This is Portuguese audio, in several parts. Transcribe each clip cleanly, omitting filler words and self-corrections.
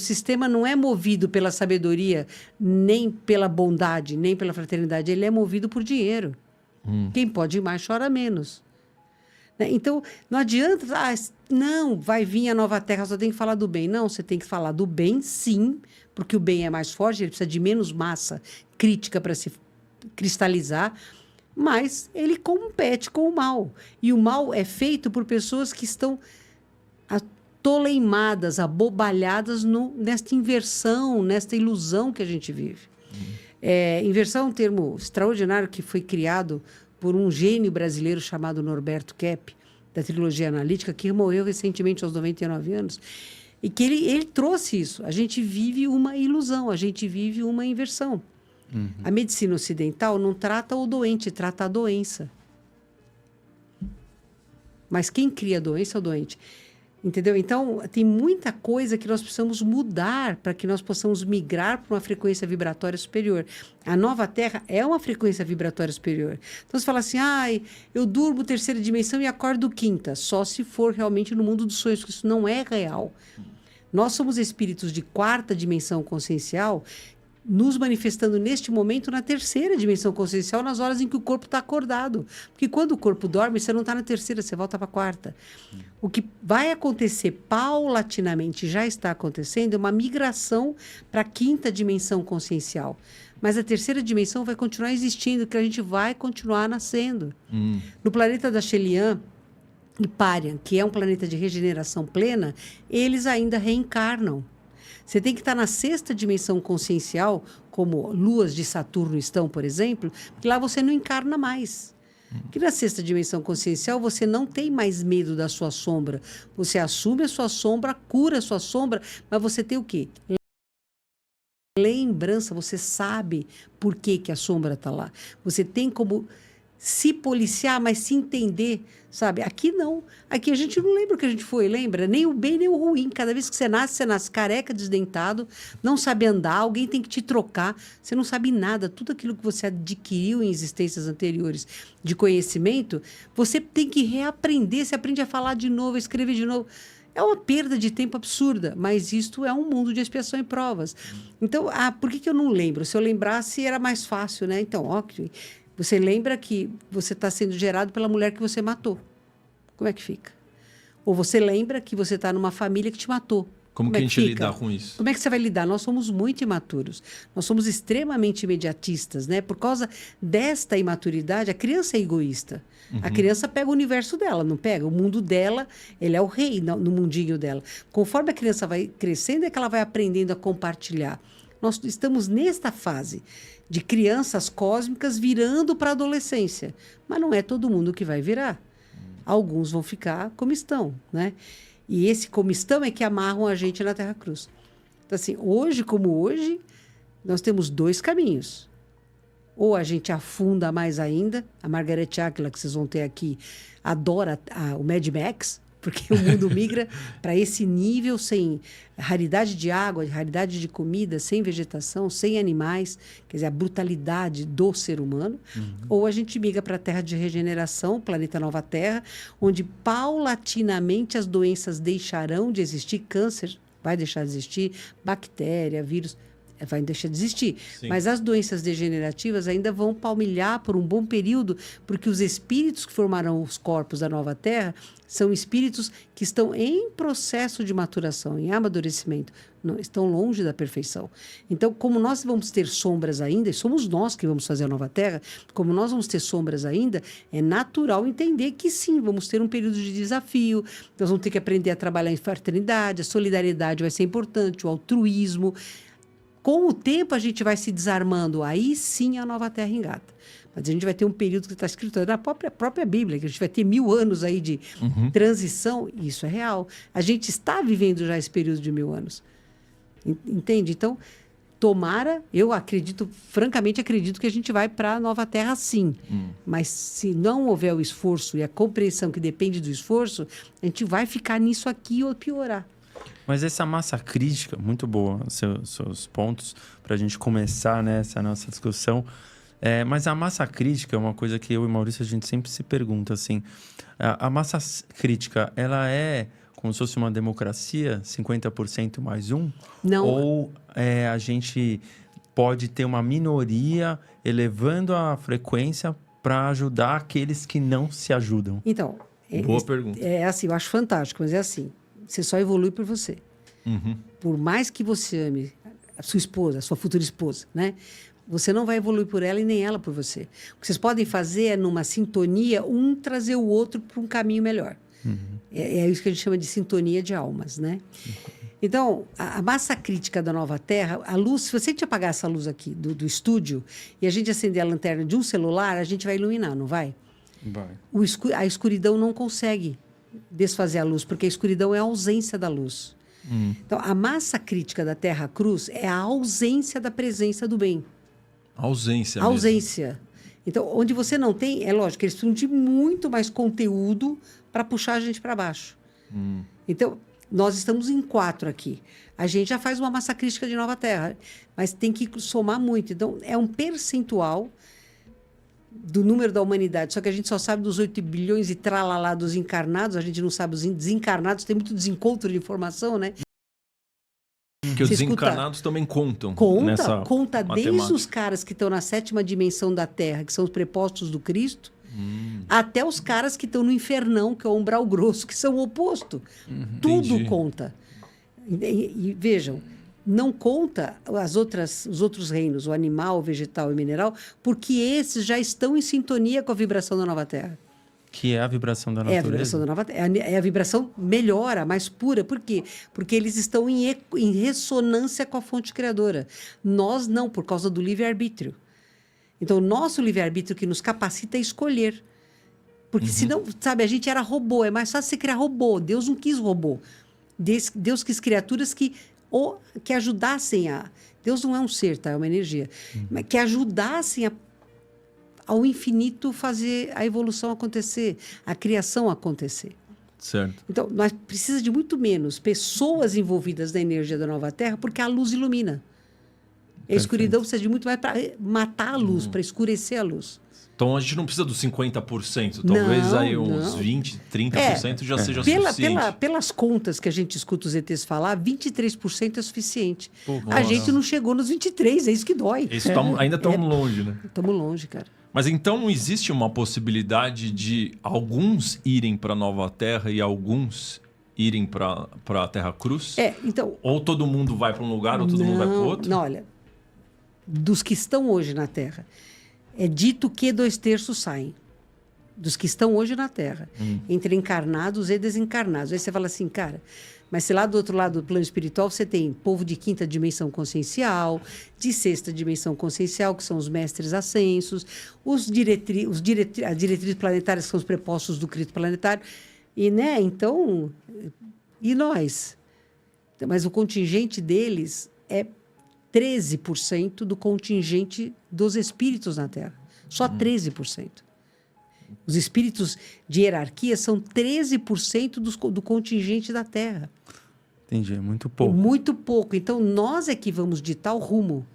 sistema não é movido pela sabedoria, nem pela bondade, nem pela fraternidade. Ele é movido por dinheiro. Quem pode ir mais chora menos. Né? Então, não adianta... não, vai vir a nova terra, só tem que falar do bem. Não, você tem que falar do bem, sim, porque o bem é mais forte, ele precisa de menos massa crítica para se cristalizar, mas ele compete com o mal. E o mal é feito por pessoas que estão toleimadas, abobalhadas nesta inversão, nesta ilusão que a gente vive. Inversão é um termo extraordinário que foi criado por um gênio brasileiro chamado Norberto Kepp, da trilogia analítica, que morreu recentemente aos 99 anos, e que ele trouxe isso. A gente vive uma ilusão, a gente vive uma inversão. A medicina ocidental não trata o doente, trata a doença. Mas quem cria a doença é o doente. Entendeu? Então, tem muita coisa que nós precisamos mudar para que nós possamos migrar para uma frequência vibratória superior. A nova Terra é uma frequência vibratória superior. Então, você fala assim, eu durmo terceira dimensão e acordo quinta. Só se for realmente no mundo dos sonhos, porque isso não é real. Nós somos espíritos de quarta dimensão consciencial, nos manifestando neste momento na terceira dimensão consciencial, nas horas em que o corpo está acordado. Porque quando o corpo dorme, você não está na terceira, você volta para a quarta. O que vai acontecer paulatinamente, já está acontecendo, é uma migração para a quinta dimensão consciencial. Mas a terceira dimensão vai continuar existindo, que a gente vai continuar nascendo. No planeta da Shelian e Parian, que é um planeta de regeneração plena, eles ainda reencarnam. Você tem que estar na sexta dimensão consciencial, como luas de Saturno estão, por exemplo, porque lá você não encarna mais. Porque na sexta dimensão consciencial você não tem mais medo da sua sombra. Você assume a sua sombra, cura a sua sombra, mas você tem o quê? Lembrança, você sabe por que a sombra está lá. Você tem como se policiar, mas se entender, sabe? Aqui não. Aqui a gente não lembra o que a gente foi, lembra? Nem o bem, nem o ruim. Cada vez que você nasce careca, desdentado, não sabe andar, alguém tem que te trocar, você não sabe nada. Tudo aquilo que você adquiriu em existências anteriores de conhecimento, você tem que reaprender, você aprende a falar de novo, a escrever de novo. É uma perda de tempo absurda, mas isto é um mundo de expiação e provas. Então, por que eu não lembro? Se eu lembrasse, era mais fácil, né? Então, ok. Você lembra que você está sendo gerado pela mulher que você matou. Como é que fica? Ou você lembra que você está numa família que te matou. Como que a gente lidar com isso? Como é que você vai lidar? Nós somos muito imaturos. Nós somos extremamente imediatistas, né? Por causa desta imaturidade, a criança é egoísta. A criança pega o universo dela, não pega? O mundo dela, ele é o rei no mundinho dela. Conforme a criança vai crescendo, é que ela vai aprendendo a compartilhar. Nós estamos nesta fase de crianças cósmicas virando para a adolescência. Mas não é todo mundo que vai virar. Alguns vão ficar como estão, né? E esse como estão é que amarram a gente na Terra Cruz. Então, assim, hoje como hoje, nós temos dois caminhos. Ou a gente afunda mais ainda, a Margaret Atwood, que vocês vão ter aqui, adora o Mad Max, porque o mundo migra para esse nível sem raridade de água, raridade de comida, sem vegetação, sem animais, quer dizer, a brutalidade do ser humano. Ou a gente migra para a Terra de regeneração, planeta Nova Terra, onde paulatinamente as doenças deixarão de existir, câncer vai deixar de existir, bactéria, vírus vai deixar de existir. Sim. Mas as doenças degenerativas ainda vão palmilhar por um bom período, porque os espíritos que formarão os corpos da Nova Terra são espíritos que estão em processo de maturação, em amadurecimento, não, estão longe da perfeição. Então, como nós vamos ter sombras ainda, e somos nós que vamos fazer a Nova Terra, como nós vamos ter sombras ainda, é natural entender que sim, vamos ter um período de desafio, nós vamos ter que aprender a trabalhar em fraternidade, a solidariedade vai ser importante, o altruísmo. Com o tempo, a gente vai se desarmando. Aí, sim, a Nova Terra engata. Mas a gente vai ter um período que está escrito na própria Bíblia, que a gente vai ter 1000 anos aí de transição. E isso é real. A gente está vivendo já esse período de 1000 anos. Entende? Então, tomara, eu acredito, francamente acredito que a gente vai para a Nova Terra, sim. Mas se não houver o esforço e a compreensão que depende do esforço, a gente vai ficar nisso aqui ou piorar. Mas essa massa crítica, muito boa, seus pontos, para a gente começar, né, essa nossa discussão. Mas a massa crítica é uma coisa que eu e Maurício, a gente sempre se pergunta, assim, a massa crítica, ela é como se fosse uma democracia, 50% mais um? Não. Ou a gente pode ter uma minoria elevando a frequência para ajudar aqueles que não se ajudam? Então, boa pergunta. É assim, eu acho fantástico, mas é assim, você só evolui por você. Uhum. Por mais que você ame a sua esposa, a sua futura esposa, né? Você não vai evoluir por ela e nem ela por você. O que vocês podem fazer é, numa sintonia, um trazer o outro para um caminho melhor. Uhum. É isso que a gente chama de sintonia de almas, né? Uhum. Então, a massa crítica da nova Terra, a luz, se você te apagar essa luz aqui do estúdio e a gente acender a lanterna de um celular, a gente vai iluminar, não vai? Vai. A escuridão não consegue desfazer a luz, porque a escuridão é a ausência da luz. Então, a massa crítica da Terra Cruz é a ausência da presença do bem. Ausência. Ausência. Então, onde você não tem, é lógico, eles precisam de muito mais conteúdo para puxar a gente para baixo. Então, nós estamos em 4 aqui. A gente já faz uma massa crítica de nova Terra, mas tem que somar muito. Então, é um percentual do número da humanidade. Só que a gente só sabe dos 8 bilhões e tralalá dos encarnados, a gente não sabe os desencarnados. Tem muito desencontro de informação, né? Porque os desencarnados também contam. Conta desde os caras que estão na 7ª dimensão da Terra, que são os prepostos do Cristo, até os caras que estão no infernão, que é o umbral grosso, que são o oposto. Tudo Entendi. Conta. E vejam, não conta os outros reinos, o animal, o vegetal e o mineral, porque esses já estão em sintonia com a vibração da nova Terra. Que é a vibração da natureza? É a vibração da nova Terra. É a vibração melhor, a mais pura. Por quê? Porque eles estão em ressonância com a fonte criadora. Nós não, por causa do livre-arbítrio. Então, o nosso livre-arbítrio que nos capacita a escolher. Porque senão, sabe, a gente era robô. É mais fácil você criar robô. Deus não quis robô. Deus quis criaturas que ajudassem a... Deus não é um ser, tá? É uma energia. Mas que ajudassem ao infinito fazer a evolução acontecer, a criação acontecer. Certo. Então, nós precisamos de muito menos pessoas envolvidas na energia da nova Terra, porque a luz ilumina. A escuridão precisa de muito mais para matar a luz, para escurecer a luz. Então, a gente não precisa dos 50%. Talvez aí uns 20%, 30% já seja suficiente. Pelas contas que a gente escuta os ETs falar, 23% é suficiente. Pô, a gente não chegou nos 23%, é isso que dói. Ainda estamos longe, né? Estamos longe, cara. Mas então não existe uma possibilidade de alguns irem para a Nova Terra e alguns irem para a Terra Cruz? Então... Ou todo mundo vai para um lugar ou todo mundo vai para o outro? Não, olha, dos que estão hoje na Terra, é dito que 2/3 saem. Dos que estão hoje na Terra, entre encarnados e desencarnados. Aí você fala assim, cara, mas se lá do outro lado do plano espiritual você tem povo de 5ª dimensão consciencial, de 6ª dimensão consciencial, que são os mestres ascensos, as diretrizes planetárias, que são os prepostos do Cristo planetário. E, né, então, e nós? Mas o contingente deles é 13% do contingente dos espíritos na Terra. Só 13%. Os espíritos de hierarquia são 13% do contingente da Terra. Entendi, é muito pouco. Muito pouco. Então, nós é que vamos ditar o rumo.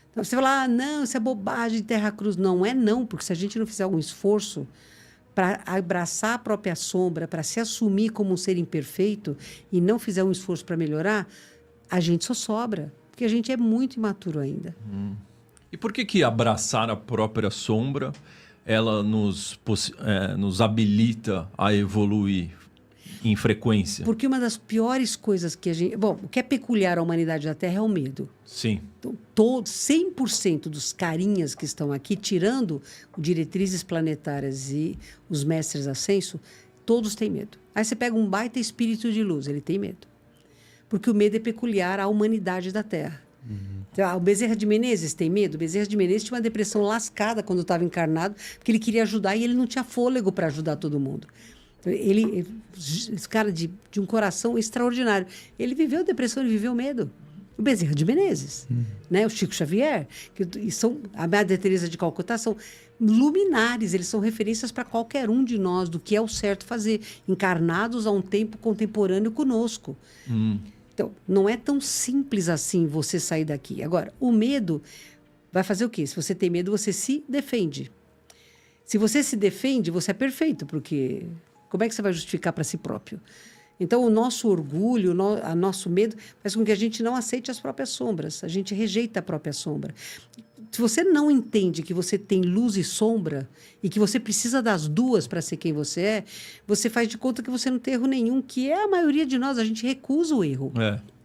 Então, você fala, não, isso é bobagem de Terra Cruz. Não é não, porque se a gente não fizer algum esforço para abraçar a própria sombra, para se assumir como um ser imperfeito e não fizer um esforço para melhorar, a gente só sobra. Porque a gente é muito imaturo ainda. E por que abraçar a própria sombra, ela nos habilita a evoluir em frequência? Porque uma das piores coisas que a gente... Bom, o que é peculiar à humanidade da Terra é o medo. Sim. Então, 100% dos carinhas que estão aqui, tirando diretrizes planetárias e os mestres ascenso, todos têm medo. Aí você pega um baita espírito de luz, ele tem medo. Porque o medo é peculiar à humanidade da Terra. Então, o Bezerra de Menezes tem medo? O Bezerra de Menezes tinha uma depressão lascada quando estava encarnado, porque ele queria ajudar e ele não tinha fôlego para ajudar todo mundo. Esse cara de um coração extraordinário. Ele viveu depressão, ele viveu medo. O Bezerra de Menezes, né? O Chico Xavier, a Madre Teresa de Calcutá, são luminares, eles são referências para qualquer um de nós do que é o certo fazer, encarnados a um tempo contemporâneo conosco. Então, não é tão simples assim você sair daqui. Agora, o medo vai fazer o quê? Se você tem medo, você se defende. Se você se defende, você é perfeito, porque como é que você vai justificar para si próprio? Então, o nosso orgulho, o nosso medo faz com que a gente não aceite as próprias sombras. A gente rejeita a própria sombra. Se você não entende que você tem luz e sombra e que você precisa das duas para ser quem você é, você faz de conta que você não tem erro nenhum, que é a maioria de nós. A gente recusa o erro.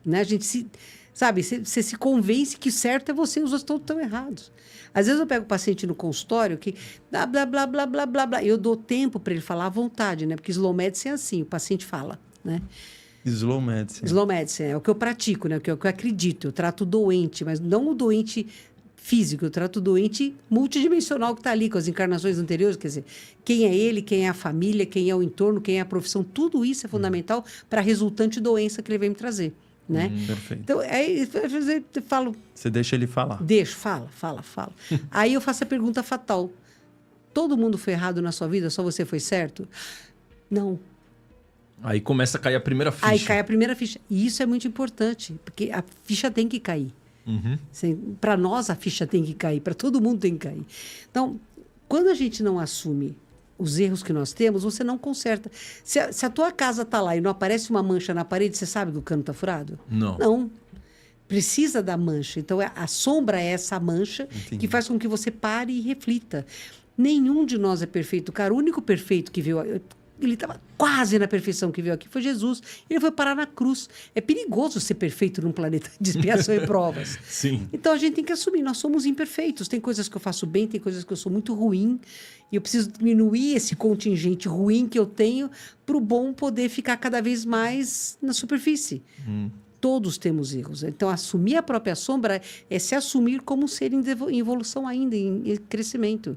Né? A gente você se convence que certo é você e os outros estão errados. Às vezes eu pego o paciente no consultório que blá, blá, blá, blá, blá, blá, blá. Eu dou tempo para ele falar à vontade, né? Porque slow medicine é assim, o paciente fala, né? Slow medicine. Slow medicine é o que eu pratico, né? O que eu acredito. Eu trato o doente, mas não o doente físico, eu trato o doente multidimensional que está ali com as encarnações anteriores, quer dizer, quem é ele, quem é a família, quem é o entorno, quem é a profissão, tudo isso é fundamental para a resultante doença que ele vem me trazer. Né? Perfeito. Então, aí eu falo... Você deixa ele falar. Deixo, fala. Aí eu faço a pergunta fatal. Todo mundo foi errado na sua vida, só você foi certo? Não. Aí começa a cair a primeira ficha. Aí cai a primeira ficha. E isso é muito importante, porque a ficha tem que cair. Para nós, a ficha tem que cair, para todo mundo tem que cair. Então, quando a gente não assume os erros que nós temos, você não conserta. Se a tua casa está lá e não aparece uma mancha na parede, você sabe que o cano está furado? Não. Não. Precisa da mancha. Então, a sombra é essa mancha que faz com que você pare e reflita. Nenhum de nós é perfeito. Cara, o único perfeito que veio... Ele estava quase na perfeição que veio aqui, foi Jesus. Ele foi parar na cruz. É perigoso ser perfeito num planeta de expiação e provas. Sim. Então, a gente tem que assumir, nós somos imperfeitos. Tem coisas que eu faço bem, tem coisas que eu sou muito ruim. E eu preciso diminuir esse contingente ruim que eu tenho para o bom poder ficar cada vez mais na superfície. Todos temos erros. Então, assumir a própria sombra é se assumir como um ser em evolução ainda, em crescimento.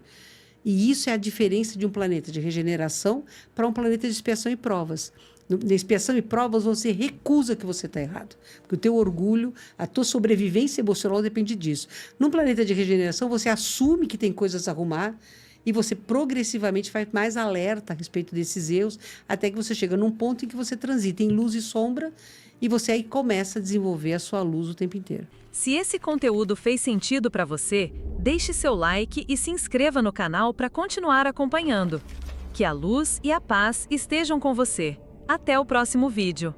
E isso é a diferença de um planeta de regeneração para um planeta de expiação e provas. Na expiação e provas, você recusa que você está errado. Porque o teu orgulho, a tua sobrevivência emocional depende disso. Num planeta de regeneração, você assume que tem coisas a arrumar e você progressivamente faz mais alerta a respeito desses erros, até que você chega num ponto em que você transita em luz e sombra e você aí começa a desenvolver a sua luz o tempo inteiro. Se esse conteúdo fez sentido para você, deixe seu like e se inscreva no canal para continuar acompanhando. Que a luz e a paz estejam com você. Até o próximo vídeo.